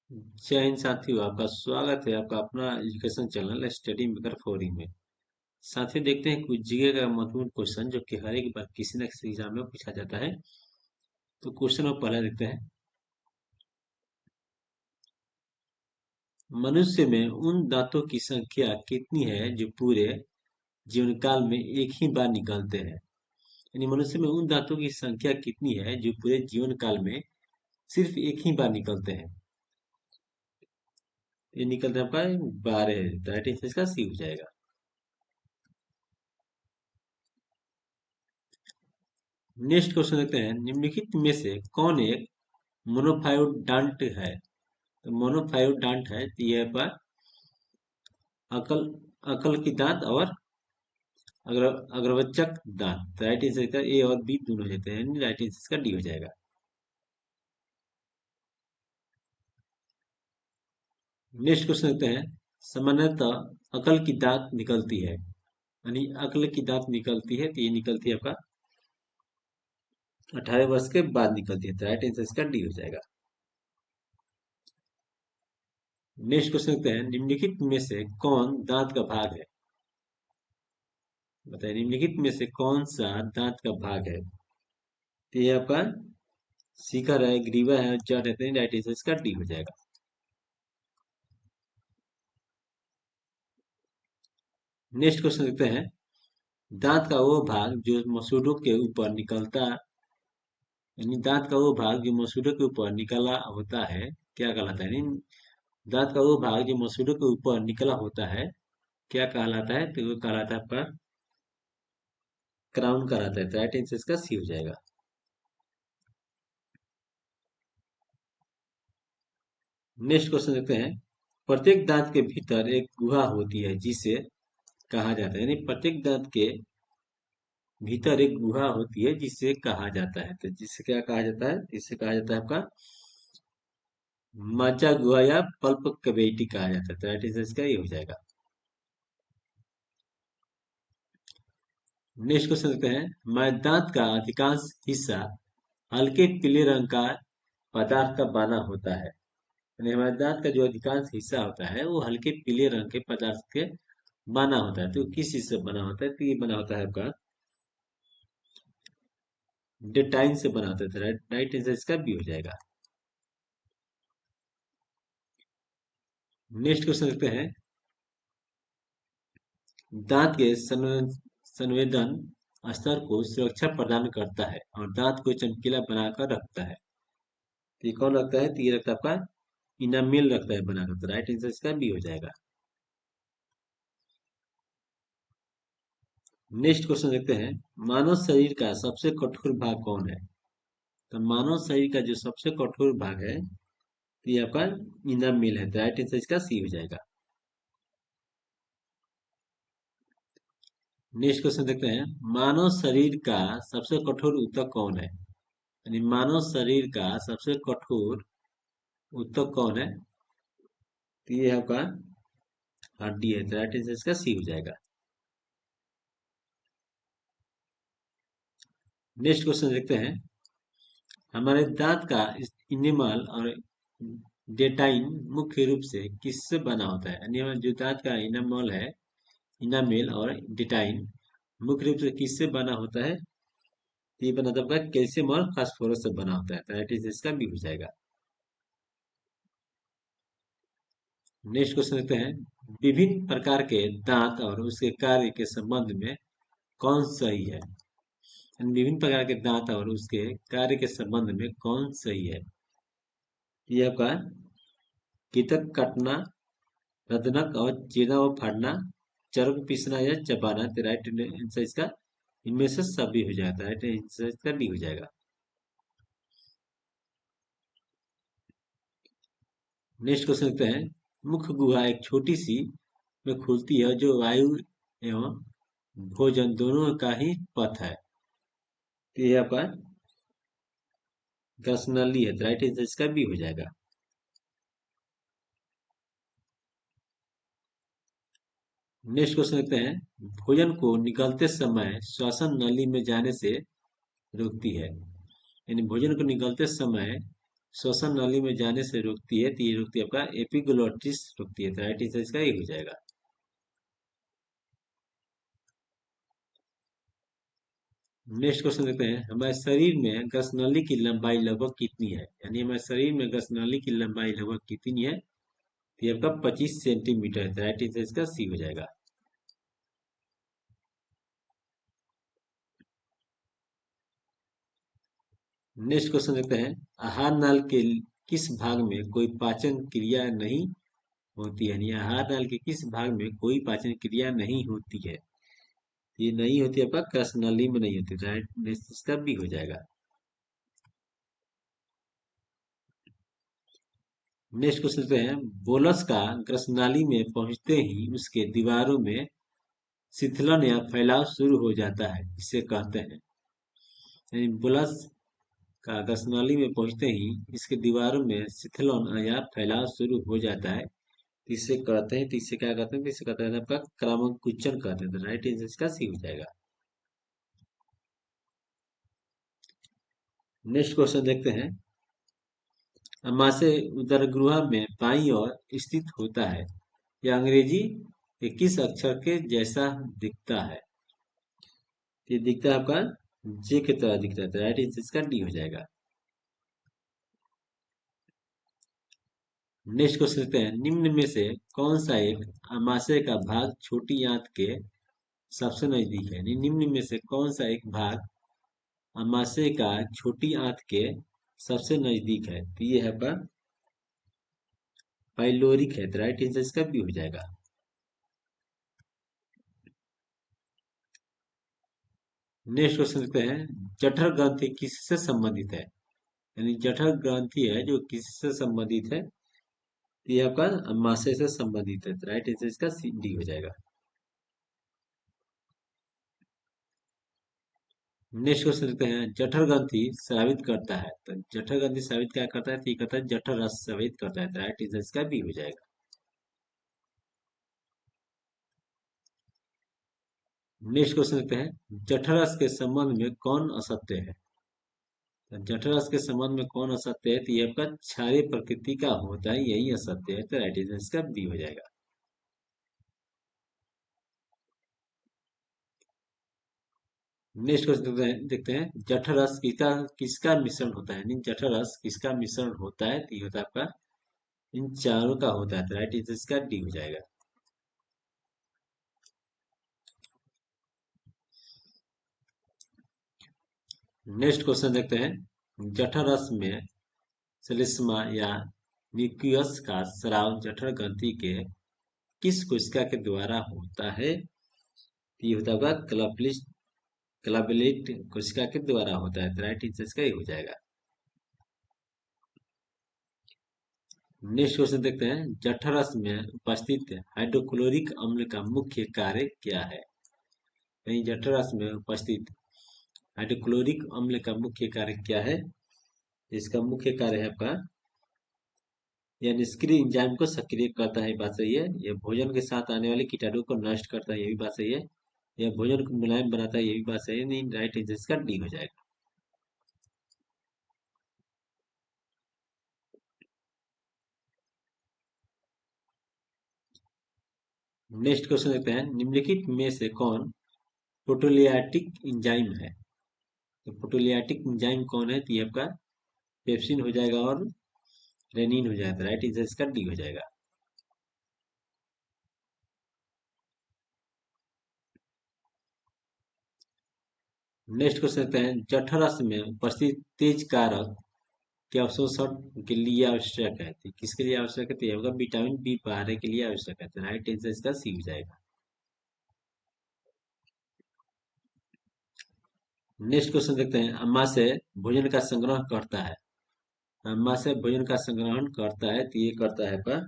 जय हिंद साथियों, आपका स्वागत है आपका अपना education channel study maker forum में। साथियों, देखते हैं कुछ जीके का महत्वपूर्ण क्वेश्चन जो कि हर एक बार किसी न किसी एग्जाम में पूछा जाता है। तो क्वेश्चन में पहला देखते हैं। मनुष्य में उन दांतों की संख्या कितनी है जो पूरे जीवन काल में एक ही बार निकलते हैं? यानी मनुष्य में उन दांतों की संख्या कितनी है जो पूरे जीवन काल में सिर्फ एक ही बार निकलते हैं? ये निकलते हैं आपका 12। राइट आंसर इसका सी हो जाएगा। नेक्स्ट क्वेश्चन देखते हैं। निम्नलिखित में से कौन एक मोनोफायोडांट है? तो मोनोफायोडांट है तो यह पर अकल अकल की दांत और अग्रवचक दांत। राइट आंसर इसका ए और बी दोनों हो जाते हैं, राइट आंसर इसका डी हो जाएगा। नेक्स्ट क्वेश्चन देखते हैं। सामान्यतः अकल की दांत निकलती है, यानी अकल की दांत निकलती है तो ये निकलती है आपका 18 वर्ष के बाद निकलती है, तो राइट आंसर इसका डी हो जाएगा। नेक्स्ट क्वेश्चन देखते हैं। निम्नलिखित में से कौन दांत का भाग है? बताइए, निम्नलिखित में से कौन सा दांत का भाग है? तो ये आपका शिखर है, ग्रीवा है, जड़ है, तो राइट आंसर इसका डी हो जाएगा। नेक्स्ट क्वेश्चन देखते हैं। दांत का वो भाग जो मसूड़ों के ऊपर निकलता, यानी दांत का वो भाग जो मसूड़ों के ऊपर निकला होता है, क्या कहलाता है? यानी दांत का वो भाग जो मसूड़ों के ऊपर निकला होता है, क्या कहलाता है? तो वो कहलाता है आपका क्राउन कहलाता है, तो राइट आंसर इसका सी हो जाएगा। नेक्स्ट क्वेश्चन देखते हैं। प्रत्येक दांत के भीतर एक गुहा होती है जिसे कहा जाता है, यानी प्रत्येक दांत के भीतर एक गुहा होती है जिसे कहा जाता है, तो जिसे क्या कहा जाता है? इसे कहा जाता है आपका माचा गुहा या पल्प कैविटी कहा जाता है, तो राइट आंसर इसका ये हो जाएगा। नेक्स्ट क्वेश्चन देखते हैं। हमारे दांत का अधिकांश हिस्सा हल्के पीले रंग का पदार्थ का बना होता है, यानी हमारे दांत का जो अधिकांश हिस्सा होता है वो हल्के पीले रंग के पदार्थ के बना होता है, तो किस चीज से बना होता है? तो ये बना होता है आपका डेटाइन से बना होता है, तो राइट राइट आंसर इसका बी हो जाएगा। नेक्स्ट क्वेश्चन देखते हैं। दांत के संवेदन स्तर को सुरक्षा प्रदान करता है और दांत को चमकीला बनाकर रखता है, तो ये कौन रखता है? तो ये रखता है आपका इनामिल रखता है बनाकर, तो राइट आंसर इसका बी हो जाएगा। नेक्स्ट क्वेश्चन देखते हैं। मानव शरीर का सबसे कठोर भाग कौन है? तो मानव शरीर का जो सबसे कठोर भाग है तो ये आपका इनामिल है, तो राइट आंसर इसका सी हो जाएगा। नेक्स्ट क्वेश्चन देखते हैं। मानव शरीर का सबसे कठोर ऊतक कौन है? यानी मानव शरीर का सबसे कठोर ऊतक कौन है? तो ये आपका हड्डी है, तो राइट आंसर इसका सी हो जाएगा। नेक्स्ट क्वेश्चन देखते हैं। हमारे दांत का इनेमल और डेटाइन मुख्य रूप से किससे बना होता है? यानी हमारा जो दांत का इनामल है, इनामेल और डेटाइन मुख्य रूप से किससे बना होता है? तो ये बना होता है कैल्शियम और फास्फोरस से बना होता है, तो राइट आंसर इसका भी हो जाएगा। नेक्स्ट क्वेश्चन देखते हैं। विभिन्न प्रकार के दांत और उसके कार्य के संबंध में कौन सही है? यानी विभिन्न प्रकार के दांत और उसके कार्य के संबंध में कौन सही है? ये आपका कीटक काटना, रदनक और चीरना व फाड़ना, चर्म पीसना या चबाना, तो राइट आंसर इसका इनमें से सभी हो जाता है, राइट आंसर इसका डी हो जाएगा। नेक्स्ट क्वेश्चन देखते हैं। मुख्य गुहा एक छोटी सी में खुलती है जो वायु एवं भोजन दोनों का ही पथ है, तो ये आपका ग्रसनली है, तो राइट आंसर इसका बी हो जाएगा। नेक्स्ट क्वेश्चन देखते हैं। भोजन को निगलते समय श्वसन नली में जाने से रोकती है, यानी भोजन को निगलते समय श्वसन नली में जाने से रोकती है, तो ये रोकती है आपका एपिग्लोटिस रोकती है, तो राइट आंसर इसका ये हो जाएगा। नेक्स्ट क्वेश्चन देखते हैं, हमारे शरीर में गसनली की लंबाई लगभग कितनी है, यानी हमारे शरीर में गसनली की लंबाई लगभग कितनी है, तो ये आपका 25 सेंटीमीटर है, तो राइट आंसर इसका सी हो जाएगा। नेक्स्ट क्वेश्चन देखते हैं, आहार नाल के किस भाग में कोई पाचन क्रिया नहीं होती है, यानी आहार नाल के किस भाग में कोई पाचन क्रिया नहीं होती है, ये नहीं होती है आपका कृष्णनली में नहीं होती, राइट नेक्स्ट इसका भी हो जाएगा। नेक्स्ट क्वेश्चन देखते हैं, बोलस का कृष्णनाली में पहुंचते ही उसके दीवारों में शिथिलन या फैलाव शुरू हो जाता है, इसे कहते हैं, यानी बोलस का कृष्णनाली में पहुंचते ही इसके दीवारों में शिथिलन या फैलाव शुरू हो जाता है, तो इसे कहते हैं, तो इसे क्या कहते हैं, तो इसे कहते हैं आपका क्रमांकुचन कहते हैं, तो राइट आंसर इसका सी हो जाएगा। नेक्स्ट क्वेश्चन देखते हैं, अमाशय उदरगृह में बाईं ओर स्थित होता है, यह अंग्रेजी के किस अक्षर के जैसा दिखता है, ये दिखता है आपका जे की तरह दिखता है, तो राइट आंसर इसका डी हो जाएगा। नेक्स्ट क्वेश्चन देखते हैं, निम्न में से कौन सा एक अमाशय का भाग छोटी आंत के सबसे नजदीक है, निम्न में से कौन सा एक भाग अमाशय का छोटी आंत के सबसे नजदीक है, तो ये है आपका पाइलोरिक है, तो राइट आंसर इसका भी हो जाएगा। नेक्स्ट क्वेश्चन देखते हैं, जठर ग्रंथि किससे संबंधित है, यानी जठर ग्रंथि है जो किससे संबंधित है, तो ये आपका अमाशय से संबंधित है, तो राइट आंसर इसका सी डी हो जाएगा। नेक्स्ट क्वेश्चन देखते हैं, जठर ग्रंथि स्रावित करता है, तो जठर ग्रंथि स्रावित क्या करता है, तो ये कहता है जठर रस स्रावित करता है, तो राइट आंसर इसका बी हो जाएगा। नेक्स्ट क्वेश्चन देखते हैं, जठर रस के संबंध में कौन असत्य है, तो जठर रस के संबंध में कौन असत्य है, तो ये आपका क्षारीय प्रकृति का होता है, यही असत्य है, तो राइट आंसर इसका बी हो जाएगा। नेक्स्ट क्वेश्चन देखते हैं, जठर रस किसका किसका मिश्रण होता है, यानी जठर रस किसका मिश्रण होता है, तो ये होता है आपका इन चारों का होता है, तो राइट आंसर इसका डी हो जाएगा। नेक्स्ट क्वेश्चन देखते हैं, जठर रस में श्लेष्मा या न्यूक्लियस का स्राव जठर ग्रंथि के किस कोशिका के द्वारा होता है, तो ये होता होगा क्लाबेलेट कोशिका के द्वारा होता है, तो राइट आंसर इसका ये हो जाएगा। नेक्स्ट क्वेश्चन देखते हैं, जठर रस में उपस्थित हाइड्रोक्लोरिक अम्ल का मुख्य कार्य क्या है, यानी जठर रस में उपस्थित हाइड्रोक्लोरिक अम्ल का मुख्य कार्य क्या है, इसका मुख्य कार्य है आपका यह निष्क्रिय एंजाइम को सक्रिय करता है, ये बात सही है, यह भोजन के साथ आने वाले कीटाणु को नष्ट करता है, ये भी बात सही है, यह भोजन को मुलायम बनाता है, ये भी बात सही है, नहीं राइट आंसर इसका डी हो जाएगा। नेक्स्ट क्वेश्चन देखते हैं, निम्नलिखित में से कौन प्रोटोलियाटिक एंजाइम है, तो प्रोटोलियाटिक एंजाइम कौन है, तो ये आपका पेप्सिन हो जाएगा और रेनिन हो जाएगा, राइट आंसर इसका डी हो जाएगा। नेक्स्ट क्वेश्चन देखते हैं, जठर रस में उपस्थित तेज कारक के अवशोषण के लिए आवश्यक है, तो किसके लिए आवश्यक है, तो ये होगा विटामिन बी 12 के लिए आवश्यक है, तो राइट आंसर इसका सी हो जाएगा। नेक्स्ट क्वेश्चन देखते हैं, अम्माशय भोजन का संग्रह करता है, अम्माशय भोजन का संग्रहण करता है, तो ये करता है पर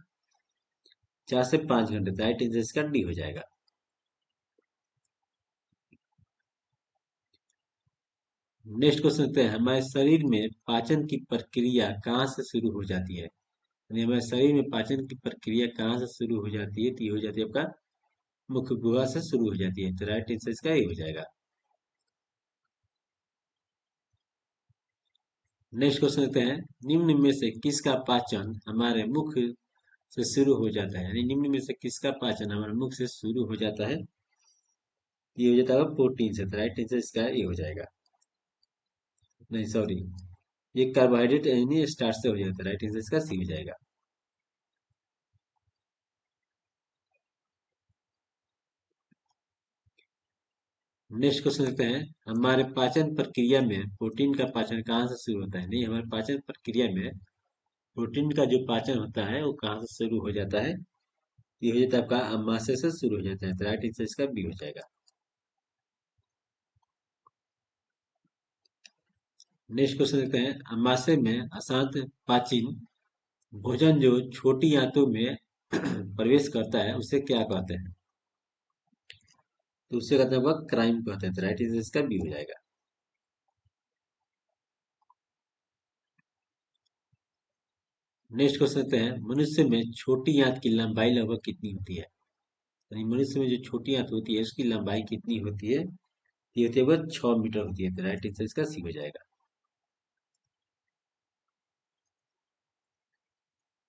4 से 5 घंटे, राइट आंसर इसका डी हो जाएगा। नेक्स्ट क्वेश्चन देखते हैं, हमारे शरीर में पाचन की प्रक्रिया कहाँ से शुरू हो जाती है, यानी हमारे शरीर में पाचन की प्रक्रिया कहाँ से शुरू हो जाती है, तो ये हो जाती है आपका मुख्य गुहा से शुरू हो जाती है, तो राइट आंसर इसका ये हो जाएगा। नेक्स्ट क्वेश्चन देखते हैं, निम्न में से किसका पाचन हमारे मुख से शुरू हो जाता है, यानी निम्न में से किसका पाचन हमारे मुख से शुरू हो जाता है। ये हो जाता है प्रोटीन से, तो राइट आंसर इसका ये हो जाएगा। नहीं सॉरी, ये कार्बोहाइड्रेट यानी स्टार्च से हो जाता है, राइट आंसर इसका सी हो जाएगा। नेक्स्ट क्वेश्चन देखते हैं, हमारे पाचन प्रक्रिया में प्रोटीन का पाचन कहाँ से शुरू होता है। नहीं, हमारे पाचन प्रक्रिया में प्रोटीन का जो पाचन होता है वो कहाँ से शुरू हो जाता है। ये हो जाता है आपका अमाशय से शुरू हो जाता है, तो राइट आंसर इसका बी हो जाएगा। नेक्स्ट क्वेश्चन देखते हैं, अमाशय में अशांत पाचन भोजन जो छोटी आंतों में प्रवेश करता है उसे क्या कहते हैं। तो उसे कहते हैं वह क्राइम कहते हैं, तो राइट आंसर इसका बी हो जाएगा। नेक्स्ट क्वेश्चन देखते हैं, मनुष्य में छोटी आंत की लंबाई लगभग कितनी होती है। यानी मनुष्य में जो छोटी आंत होती है उसकी लंबाई कितनी होती है। ये होती है वह 6 मीटर होती है, तो राइट आंसर इसका सी हो जाएगा।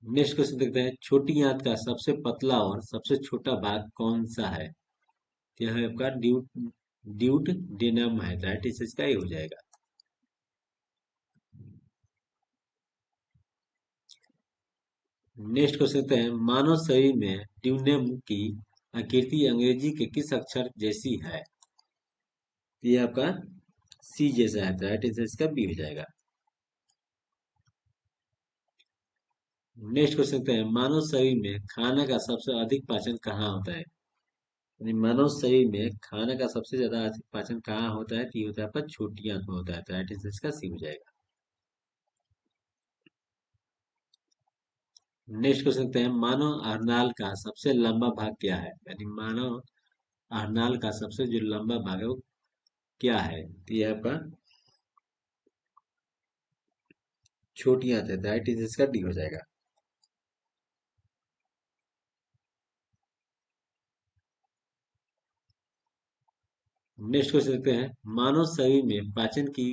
नेक्स्ट क्वेश्चन देखते हैं, छोटी आंत का सबसे पतला और सबसे छोटा भाग कौन सा है। यह है आपका ड्यूट डेनम है, राइट आंसर इसका ये हो जाएगा। नेक्स्ट क्वेश्चन देखते हैं, मानव शरीर में ड्यूनेम की आकृति अंग्रेजी के किस अक्षर जैसी है। ये आपका सी जैसा है, तो राइट आंसर इसका बी हो जाएगा। नेक्स्ट क्वेश्चन देखते हैं, मानव शरीर में खाना का सबसे अधिक पाचन कहाँ होता है। यानी मानव शरीर में खाना का सबसे ज्यादा अधिक पाचन कहाँ होता है, तो ये होता है आपका छोटी आंत में होता है, तो राइट आंसर इसका सी हो जाएगा। नेक्स्ट क्वेश्चन देखते हैं, मानव अरनाल का सबसे लंबा भाग क्या है। यानी मानव अरनाल का सबसे जो लंबा भाग है वो क्या है, तो ये आपका छोटी आंत है, तो राइट आंसर इसका डी हो जाएगा। नेक्स्ट क्वेश्चन देखते हैं, मानव शरीर में पाचन की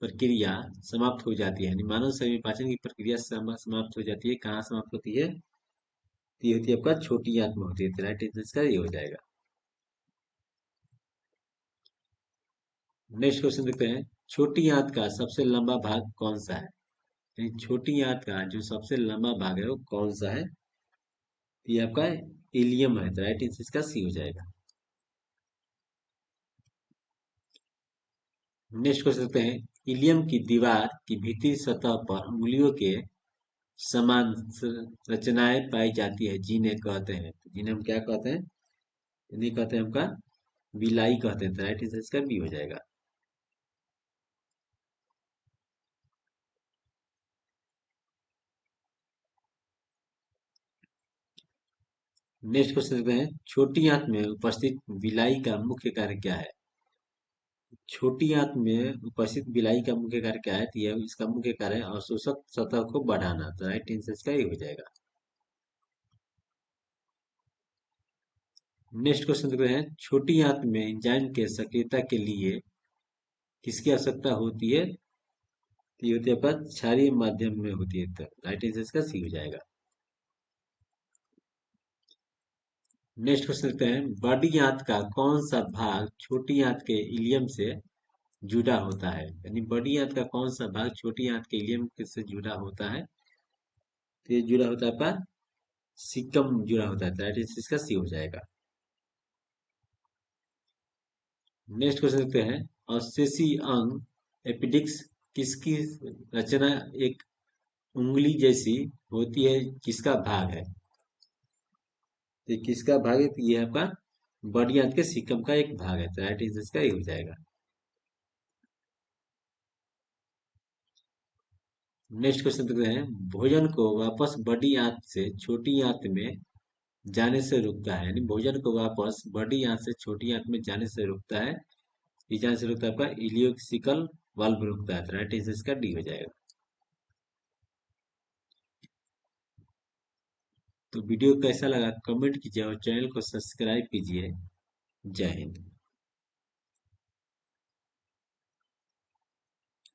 प्रक्रिया समाप्त हो जाती है। यानी मानव शरीर में पाचन की प्रक्रिया समाप्त हो जाती है, कहाँ समाप्त होती है। तो ये होती है आपका छोटी आंत में होती है, तो राइट आंसर इसका ये हो जाएगा। नेक्स्ट क्वेश्चन देखते हैं, छोटी आंत का सबसे लंबा भाग कौन सा है। यानी छोटी आंत का जो सबसे लंबा भाग है वो कौन सा है। तो ये आपका इलियम है, तो राइट आंसर इसका सी हो जाएगा। नेक्स्ट क्वेश्चन देखते हैं, इलियम की दीवार की भीतरी सतह पर उंगलियों के समान रचनाएं पाई जाती है जिन्हें कहते हैं। तो जिन्हें हम क्या कहते हैं, इन्हें कहते हैं आपका बिलाई कहते हैं, तो राइट आंसर इसका बी हो जाएगा। नेक्स्ट क्वेश्चन देखते हैं, छोटी आंत में उपस्थित बिलाई का मुख्य कार्य क्या है। छोटी आंत में उपस्थित बिलाई का मुख्य कार्य क्या है, तो यह इसका मुख्य कार्य है अवशोषक सतह को बढ़ाना, तो राइट आंसर इसका ये हो जाएगा। नेक्स्ट क्वेश्चन देखते हैं, छोटी आंत में एंजाइम के सक्रियता के लिए किसकी आवश्यकता होती है। तो ये होती है आपका क्षारीय माध्यम में होती है, तो राइट आंसर इसका सी हो जाएगा। नेक्स्ट क्वेश्चन देखते हैं, बड़ी आंत का कौन सा भाग छोटी आंत के इलियम से जुड़ा होता है। यानी बड़ी आंत का कौन सा भाग छोटी आंत के इलियम से जुड़ा होता है। तो ये जुड़ा होता है आपका सिकम जुड़ा होता है, तो राइट आंसर इसका सी हो जाएगा। नेक्स्ट क्वेश्चन देखते हैं, अवशेषी अंग एपिडिक्स किसकी रचना एक उंगली जैसी होती है, किसका भाग है। ये किसका भाग है, तो ये आपका बड़ी आंत के सिकम का एक भाग है, तो राइट आंसर इसका ये हो जाएगा। नेक्स्ट क्वेश्चन देखते हैं, भोजन को वापस बड़ी आंत से छोटी आंत में जाने से रुकता है। यानी भोजन को वापस बड़ी आंत से छोटी आंत में जाने से रुकता है। ये जाने से रुकता है आपका इलियोक्सिकल वाल्व रुकता है, तो राइट आंसर इसका डी हो जाएगा। तो वीडियो कैसा लगा कमेंट कीजिए और चैनल को सब्सक्राइब कीजिए। जय हिंद।